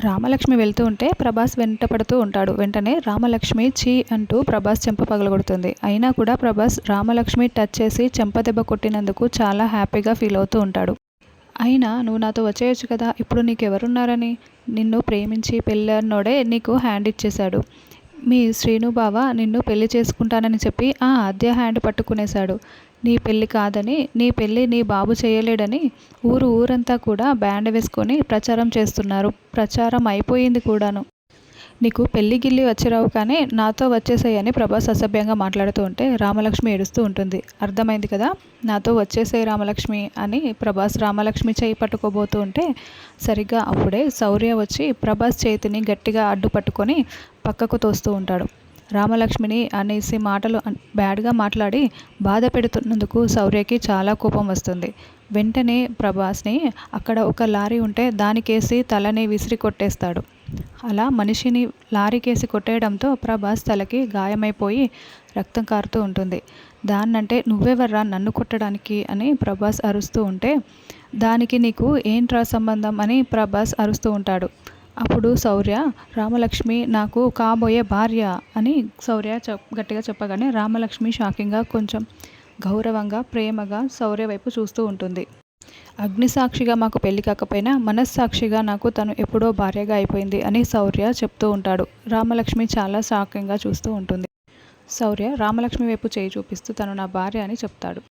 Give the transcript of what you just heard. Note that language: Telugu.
రామలక్ష్మి వెళ్తూ ఉంటే ప్రభాస్ వెంట పడుతూ ఉంటాడు. వెంటనే రామలక్ష్మి ఛీ అంటూ ప్రభాస్ చెంప పగలగొడుతుంది. అయినా కూడా ప్రభాస్ రామలక్ష్మి టచ్ చేసి చెంప దెబ్బ కొట్టినందుకు చాలా హ్యాపీగా ఫీల్ అవుతూ ఉంటాడు. అయినా నువ్వు నాతో వచ్చేయొచ్చు కదా, ఇప్పుడు నీకెవరున్నారని? నిన్ను ప్రేమించి పెళ్ళాన్నోడే నీకు హ్యాండ్ ఇచ్చేశాడు. మీ శ్రీను బావ నిన్ను పెళ్లి చేసుకుంటానని చెప్పి ఆ అద్దె హ్యాండ్ పట్టుకునేశాడు. నీ పెళ్లి కాదని, నీ పెళ్లి నీ బాబు చేయలేడని ఊరంతా కూడా బ్యాండ్ వేసుకొని ప్రచారం చేస్తున్నారు. ప్రచారం అయిపోయింది కూడాను. నీకు పెళ్లి గిల్లి వచ్చిరావు కానీ నాతో వచ్చేసేయ్ అని ప్రభాస్ అసభ్యంగా మాట్లాడుతూ ఉంటే రామలక్ష్మి ఏడుస్తూ ఉంటుంది. అర్థమైంది కదా, నాతో వచ్చేసేయ్ రామలక్ష్మి అని ప్రభాస్ రామలక్ష్మి చేయి పట్టుకోబోతూ ఉంటే సరిగ్గా అప్పుడే శౌర్య వచ్చి ప్రభాస్ చేతిని గట్టిగా అడ్డు పట్టుకొని పక్కకు తోస్తూ ఉంటాడు. రామలక్ష్మిని అనేసి మాటలు బ్యాడ్గా మాట్లాడి బాధ పెడుతున్నందుకు శౌర్యకి చాలా కోపం వస్తుంది. వెంటనే ప్రభాస్ని అక్కడ ఒక లారీ ఉంటే దానికేసి తలని విసిరి కొట్టేస్తాడు. అలా మనిషిని లారీకేసి కొట్టేయడంతో ప్రభాస్ తలకి గాయమైపోయి రక్తం కారుతూ ఉంటుంది. దాన్నంటే నువ్వెవర్రా నన్ను కొట్టడానికి అని ప్రభాస్ అరుస్తూ ఉంటే దానికి నీకు ఏంట్రా సంబంధం అని ప్రభాస్ అరుస్తూ ఉంటాడు. అప్పుడు శౌర్య రామలక్ష్మి నాకు కాబోయే భార్య అని శౌర్య గట్టిగా చెప్పగానే రామలక్ష్మి షాకింగ్గా కొంచెం గౌరవంగా ప్రేమగా శౌర్య వైపు చూస్తూ ఉంటుంది. అగ్నిసాక్షిగా మాకు పెళ్లి కాకపోయినా మనస్సాక్షిగా నాకు తను ఎప్పుడో భార్యగా అయిపోయింది అని శౌర్య చెప్తూ ఉంటాడు. రామలక్ష్మి చాలా షాకింగ్గా చూస్తూ ఉంటుంది. శౌర్య రామలక్ష్మి వైపు చేయి చూపిస్తూ తను నా భార్య అని చెప్తాడు.